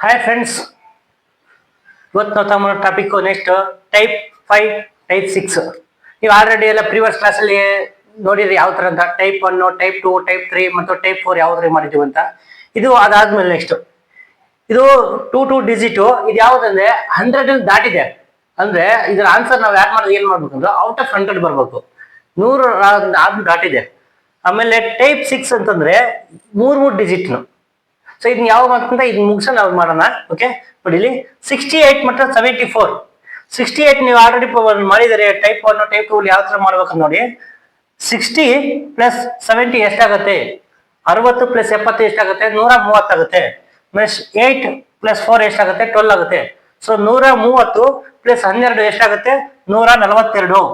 Hi friends, ಇವತ್ತು ನಾವು ತಮ್ಮ ಟಾಪಿಕ್ ನೆಕ್ಸ್ಟ್ ಟೈಪ್ 5 ಟೈಪ್ 6. ನೀವು ಆಲ್ರೆಡಿ ಎಲ್ಲ ಪ್ರೀವಿಯಸ್ ಕ್ಲಾಸಲ್ಲಿ ನೋಡಿದ್ರಿ ಯಾವ ಥರ ಅಂತ ಟೈಪ್ 1, ಟೈಪ್ 2, ಟೈಪ್ 3 ಮತ್ತು ಟೈಪ್ 4 ಯಾವ್ದ್ರಿ ಮಾಡಿದ್ದೀವಿ ಅಂತ. ಇದು ಅದಾದ್ಮೇಲೆ ನೆಕ್ಸ್ಟ್ ಇದು 2 ಡಿಜಿಟ್. ಇದು ಯಾವ್ದಂದ್ರೆ 100 ದಾಟಿದೆ ಅಂದ್ರೆ ಇದರ ಆನ್ಸರ್ ನಾವು ಯಾಕೆ ಮಾಡೋದು ಏನ್ ಮಾಡ್ಬೇಕಂದ್ರೆ ಔಟ್ ಆಫ್ 100 ಬರ್ಬೇಕು. 100 ದಾಟಿದೆ. ಆಮೇಲೆ ಟೈಪ್ 6 ಅಂತಂದ್ರೆ ಮೂರ್ ಡಿಜಿಟ್ನು. ಸೊ ಇದನ್ನ ಯಾವಾಗ ಅಂತಂದ್ರೆ ಇದನ್ನ ಮುಗಿಸ ನಾವು ಮಾಡೋಣ. ಓಕೆ, ನೋಡಿ ಇಲ್ಲಿ 68 ಮತ್ತು 74. 68 ನೀವು ಆಲ್ರೆಡಿ ಮಾಡಿದರೆ ಟೈಪ್ 1 ಟೈಪ್ 2 ಯಾವ ತರ ಮಾಡ್ಬೇಕಂತ ನೋಡಿ. 60 ಪ್ಲಸ್ 70 ಎಷ್ಟಾಗುತ್ತೆ? 60 ಪ್ಲಸ್ 70 ಎಷ್ಟಾಗುತ್ತೆ? 130 ಆಗುತ್ತೆ. ಪ್ಲಸ್ 8 ಪ್ಲಸ್ 4 ಎಷ್ಟಾಗುತ್ತೆ? 12 ಆಗುತ್ತೆ. ಸೊ 130 ಪ್ಲಸ್ 12 ಎಷ್ಟಾಗುತ್ತೆ? 142.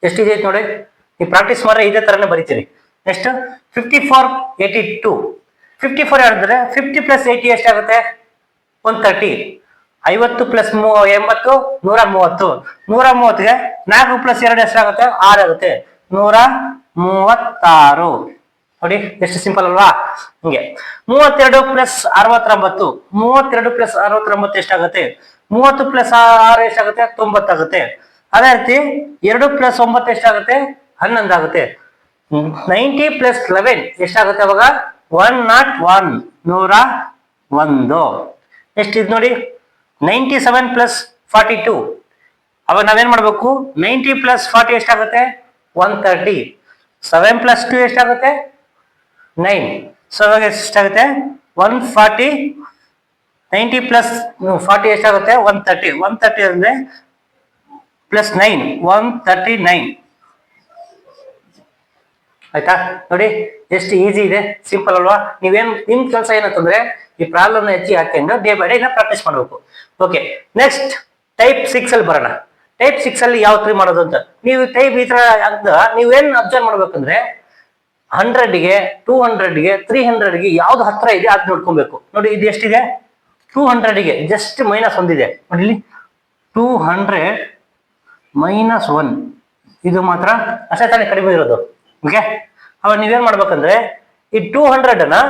ಎಷ್ಟಿದೆ ನೋಡಿ, ನೀವು ಪ್ರಾಕ್ಟೀಸ್ ಮಾಡ್ರೆ ಇದೇ ತರನೇ ಬರೀತೀರಿ. ನೆಕ್ಸ್ಟ್ 54, 82. 54 ಹೇಳಿದ್ರೆ 50 ಪ್ಲಸ್ 80 ಎಷ್ಟಾಗುತ್ತೆ? 130. 50 ಪ್ಲಸ್ 80 130. 130ಗೆ 4 ಪ್ಲಸ್ 2 ಎಷ್ಟಾಗುತ್ತೆ? 6 ಆಗುತ್ತೆ. 136. ನೋಡಿ ಎಷ್ಟು ಸಿಂಪಲ್ ಅಲ್ವಾ? ಹಿಂಗೆ 32 ಪ್ಲಸ್ 69. 32 ಪ್ಲಸ್ 69 ಎಷ್ಟಾಗುತ್ತೆ? 30 ಪ್ಲಸ್ 6 ಎಷ್ಟಾಗುತ್ತೆ? 90 ಆಗುತ್ತೆ. ಅದೇ ರೀತಿ 2 ಪ್ಲಸ್ 9 ಎಷ್ಟಾಗುತ್ತೆ? 11 ಆಗುತ್ತೆ. 90 ಪ್ಲಸ್ 11 ಎಷ್ಟಾಗುತ್ತೆ ಅವಾಗ? 101. 101. ಎಷ್ಟು ಇದು ನೋಡಿ. 97 ಪ್ಲಸ್ 42. ಅವಾಗ ನಾವೇನ್ ಮಾಡ್ಬೇಕು? 90 ಪ್ಲಸ್ 40 ಎಷ್ಟಾಗುತ್ತೆ? 130. 7 ಪ್ಲಸ್ 2 ಎಷ್ಟಾಗುತ್ತೆ? 9. ಸೊ ಅವಾಗ ಎಷ್ಟಾಗುತ್ತೆ? 140. 90 ಪ್ಲಸ್ 40 ಎಷ್ಟಾಗುತ್ತೆ? 130. 130 ಅಂದ್ರೆ ಪ್ಲಸ್ 9 139. ಆಯ್ತಾ? ನೋಡಿ ಎಷ್ಟು ಈಸಿ ಇದೆ, ಸಿಂಪಲ್ ಅಲ್ವಾ? ನಿಮ್ ಕೆಲಸ ಏನಂತಂದ್ರೆ ಈ ಪ್ರಾಬ್ಲಮ್ ಹೆಚ್ಚಿ ಹಾಕೊಂಡು ಡೇ ಬೈ ಡೇ ಪ್ರಾಕ್ಟೀಸ್ ಮಾಡಬೇಕು. ಓಕೆ, ನೆಕ್ಸ್ಟ್ ಟೈಪ್ 6 ಅಲ್ಲಿ ಬರೋಣ. ಟೈಪ್ 6 ಅಲ್ಲಿ ಯಾವ ತ್ರೀ ಮಾಡೋದು ಅಂತ ನೀವು ಟೈಪ್ ಈ ತರ ನೀವೇನ್ ಅಬ್ಸರ್ವ್ ಮಾಡ್ಬೇಕಂದ್ರೆ 100ಗೆ 200ಗೆ 300ಗೆ ಯಾವ್ದು ಹತ್ರ ಇದೆ ಅದ್ ನೋಡ್ಕೊಬೇಕು. ನೋಡಿ ಇದು ಎಷ್ಟಿದೆ? 200ಗೆ ಜಸ್ಟ್ ಮೈನಸ್ ಒಂದಿದೆ. ನೋಡಿ ಇಲ್ಲಿ 200 ಮೈನಸ್ 1. ಇದು ಮಾತ್ರ ಅಷ್ಟೇ ತಾನೇ ಕಡಿಮೆ ಇರೋದು. ಓಕೆ, ಅವಾಗ ನೀವೇನ್ ಮಾಡ್ಬೇಕಂದ್ರೆ ಈ 200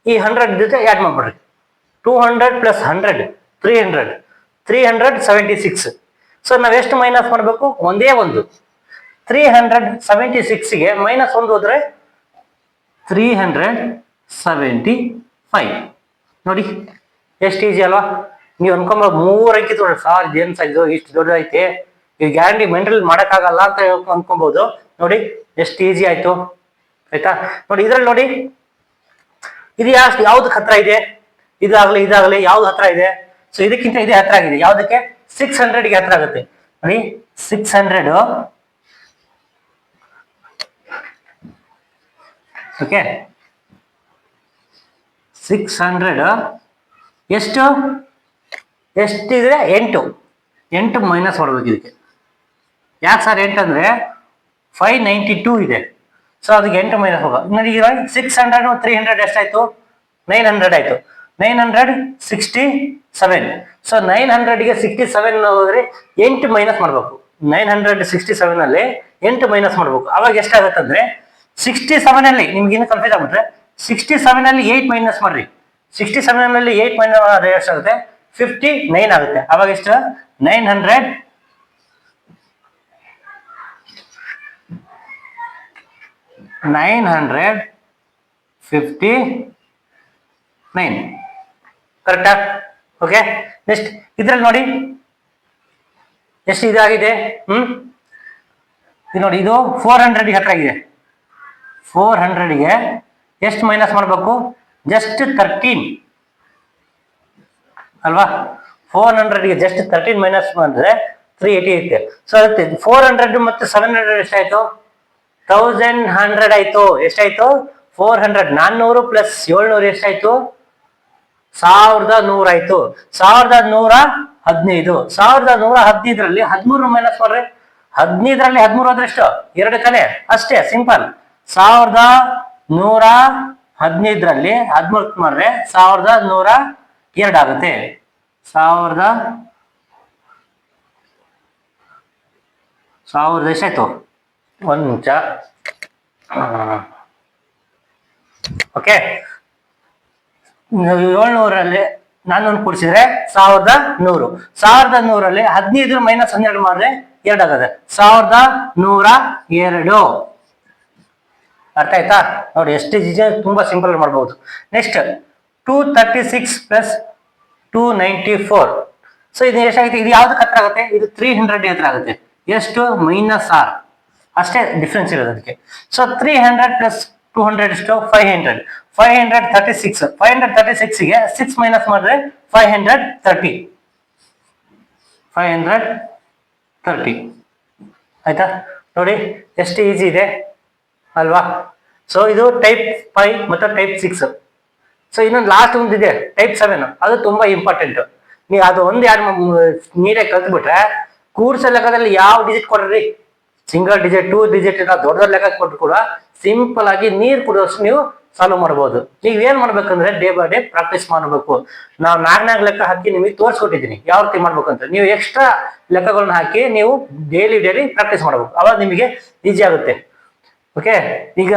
ಈ 100 ಜೊತೆ ಆಡ್ ಮಾಡ್ಬಿಡ್ರಿ. 200 ಪ್ಲಸ್ 100 300. 376. ಸೊ ನಾವ್ ಎಷ್ಟು ಮೈನಸ್ ಮಾಡ್ಬೇಕು? ಒಂದೇ ಒಂದು. 376ಗೆ ಮೈನಸ್ 1 ಹೋದ್ರೆ 375. ನೋಡಿ ಎಷ್ಟು ಈಜಿ ಅಲ್ವಾ? ನೀವು ಅನ್ಕೊಂಬ 3 ಅಂಕಿ ತೊಗೊಳ್ಳಿ, ಸಾರ್ ಏನ್ ಸೈಜು ಇಷ್ಟು ದೊಡ್ಡದೈತೆ, ಈ ಗ್ಯಾರಂಟಿ ಮೆಂಟಲ್ ಮಾಡಕ್ಕಾಗಲ್ಲ ಅಂತ ಅನ್ಕೊಬಹುದು. ನೋಡಿ ಎಷ್ಟು ಈಸಿ ಆಯ್ತು. ಆಯ್ತಾ? ನೋಡಿ ಇದ್ರಲ್ಲಿ ನೋಡಿ ಇದು ಯಾವ್ದಕ್ಕೆ ಹತ್ರ ಇದೆ? ಇದಾಗ್ಲಿ ಯಾವ್ದು ಹತ್ರ ಇದೆ? ಸೊ ಇದಕ್ಕಿಂತ ಇದೇ ಹತ್ರ ಆಗಿದೆ. ಯಾವ್ದಕ್ಕೆ? 600ಗೆ ಹತ್ರ ಆಗುತ್ತೆ. ನೋಡಿ 600. ಓಕೆ, 600 ಎಷ್ಟಿದ್ರೆ 8 ಮೈನಸ್ ಮಾಡ್ಬೇಕು ಇದಕ್ಕೆ. ಯಾಕೆ ಸರ್ 8 ಅಂದ್ರೆ 592 ಇದೆ. ಸೊ ಅದಕ್ಕೆ 8 ಮೈನಸ್ ಹೋಗ. ನೋಡಿ 600 300 ಎಷ್ಟಾಯ್ತು? 900 ಆಯ್ತು. 967. ಸೊ 900ಗೆ 67 ಹೋದ್ರೆ 8 ಮೈನಸ್ ಮಾಡ್ಬೇಕು. 967 ಅಲ್ಲಿ 8 ಮೈನಸ್ ಮಾಡ್ಬೇಕು. ಅವಾಗ ಎಷ್ಟಾಗುತ್ತೆ ಅಂದ್ರೆ 67 ಅಲ್ಲಿ ನಿಮ್ಗೆ ಇನ್ನು ಕನ್ಫ್ಯೂಸ್ ಆಗ್ಬಿಟ್ರೆ 67 ಅಲ್ಲಿ 8 ಮೈನಸ್ ಮಾಡ್ರಿ. 67 ಅಲ್ಲಿ 8 ಮೈನಸ್ ಮಾಡಿದ್ರೆ ಎಷ್ಟಾಗುತ್ತೆ? 59 ಆಗುತ್ತೆ. ಅವಾಗ ಎಷ್ಟು? 959. ಕರೆಕ್ಟಾ? ಓಕೆ, ನೆಕ್ಸ್ಟ್ ಇದ್ರಲ್ಲಿ ನೋಡಿ ಎಷ್ಟು ಇದಾಗಿದೆ. ಇದು ನೋಡಿ, ಇದು 400ಗೆ ಹತ್ರ ಆಗಿದೆ. 400ಗೆ ಎಷ್ಟು ಮೈನಸ್ ಮಾಡಬೇಕು? ಜಸ್ಟ್ 13 ಅಲ್ವಾ? 400ಗೆ ಜಸ್ಟ್ 13 ಮೈನಸ್ ಮಾಡಿದ್ರೆ 380 ಇರುತ್ತೆ. ಸೊ ಅದಕ್ಕೆ 400 ಮತ್ತು 700 ಎಷ್ಟಾಯ್ತು? 1100 ಆಯ್ತು. ಎಷ್ಟಾಯ್ತು? 400. 400 ಪ್ಲಸ್ 700 ಎಷ್ಟಾಯ್ತು? 1100 ಆಯ್ತು. 1115. 1115ರಲ್ಲಿ 13 ಮೈನಸ್ ಮಾಡ್ರೆ 15ರಲ್ಲಿ 13 ಹೋದ್ರೆ ಎಷ್ಟು? 2 ತಾನೆ, ಅಷ್ಟೇ ಸಿಂಪಲ್. 1115ರಲ್ಲಿ 13 ಮಾಡ್ರೆ 1102 ಆಗುತ್ತೆ. 1000 ಎಷ್ಟಾಯ್ತು? ಒಂದು ನಿಮಿಷ. ಓಕೆ, 700ರಲ್ಲಿ 400 ಕೂಡಿಸಿದ್ರೆ 1100. 1100ರಲ್ಲಿ 15 ಮೈನಸ್ 12 ಮಾಡಿದ್ರೆ 2 ಆಗದೆ 1102. ಅರ್ಥ ಆಯ್ತಾ? ನೋಡಿ ಎಷ್ಟು ಈಜಿ, ತುಂಬಾ ಸಿಂಪಲ್ ಮಾಡ್ಬೋದು. Next 236 plus 294. ಸೊ ಇದು ಎಷ್ಟಾಗುತ್ತೆ? ಇದು ಯಾವ್ದಕ್ಕೆ ಹತ್ರ ಆಗುತ್ತೆ? ಇದು 300 ಹತ್ರ ಆಗುತ್ತೆ. ಎಷ್ಟು? -6 ಅಷ್ಟೇ ಡಿಫ್ರೆನ್ಸ್ ಇರೋದು ಅದಕ್ಕೆ. ಸೊ 300 ಪ್ಲಸ್ 200 ಎಷ್ಟು? 500. 536. 536ಗೆ 6 ಮೈನಸ್ ಮಾಡಿದ್ರೆ 530. 530 ಆಯ್ತಾ? ನೋಡಿ ಎಷ್ಟು ಈಜಿ ಇದೆ ಅಲ್ವಾ? ಸೊ ಇದು ಟೈಪ್ 5 ಮತ್ತು ಟೈಪ್ 6. ಸೊ ಇನ್ನೊಂದು ಲಾಸ್ಟ್ ಒಂದು ಇದೆ ಟೈಪ್ 7. ಅದು ತುಂಬಾ ಇಂಪಾರ್ಟೆಂಟ್. ನೀವು ಅದು ಒಂದು ಯಾರು ನೀಟಾಗಿ ಕಲ್ತ್ಬಿಟ್ರೆ ಕೂರ್ಸ ಲೆಕ್ಕದಲ್ಲಿ ಯಾವ ಡಿಜಿಟ್ ಕೊಡ್ರಿ, ಸಿಂಗಲ್ ಡಿಜಿಟ್ 2 ಡಿಜಿಟ್ ದೊಡ್ಡ ದೊಡ್ಡ ಲೆಕ್ಕ ಕೊಟ್ಟು ಕೂಡ ಸಿಂಪಲ್ ಆಗಿ ನೀರು ಕುಡಿಯೋಷ್ಟು ನೀವು ಸಾಲ್ವ್ ಮಾಡಬಹುದು. ನೀವ್ ಏನ್ ಮಾಡ್ಬೇಕಂದ್ರೆ ಡೇ ಬೈ ಡೇ ಪ್ರಾಕ್ಟೀಸ್ ಮಾಡಬೇಕು. ನಾವು 4 ಲೆಕ್ಕ ಹಾಕಿ ನಿಮಗೆ ತೋರಿಸ್ಕೊಟ್ಟಿದ್ದೀನಿ ಯಾವ ರೀತಿ ಮಾಡ್ಬೇಕಂತ. ನೀವು ಎಕ್ಸ್ಟ್ರಾ ಲೆಕ್ಕಗಳನ್ನ ಹಾಕಿ ನೀವು ಡೈಲಿ ಪ್ರಾಕ್ಟೀಸ್ ಮಾಡಬೇಕು. ಅವಾಗ ನಿಮಗೆ ಈಸಿ ಆಗುತ್ತೆ. ಓಕೆ, ಈಗ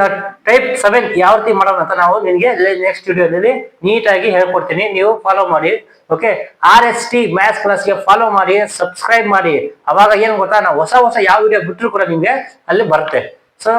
ಟೈಪ್ 7 ಯಾವ ರೀತಿ ಮಾಡೋಣ ಅಂತ ನಾವು ನಿಮಗೆ ನೆಕ್ಸ್ಟ್ ವಿಡಿಯೋದಲ್ಲಿ ನೀಟಾಗಿ ಹೇಳ್ಕೊಡ್ತೀನಿ. ನೀವು ಫಾಲೋ ಮಾಡಿ. ಓಕೆ, RST ಮ್ಯಾಥ್ಸ್ ಕ್ಲಾಸ್ಗೆ ಫಾಲೋ ಮಾಡಿ, ಸಬ್ಸ್ಕ್ರೈಬ್ ಮಾಡಿ. ಅವಾಗ ಏನ್ ಗೊತ್ತಾ, ನಾವು ಹೊಸ ಯಾವ ವಿಡಿಯೋ ಬಿಟ್ಟರು ಕೂಡ ನಿಮ್ಗೆ ಅಲ್ಲಿ ಬರುತ್ತೆ. ಸೊ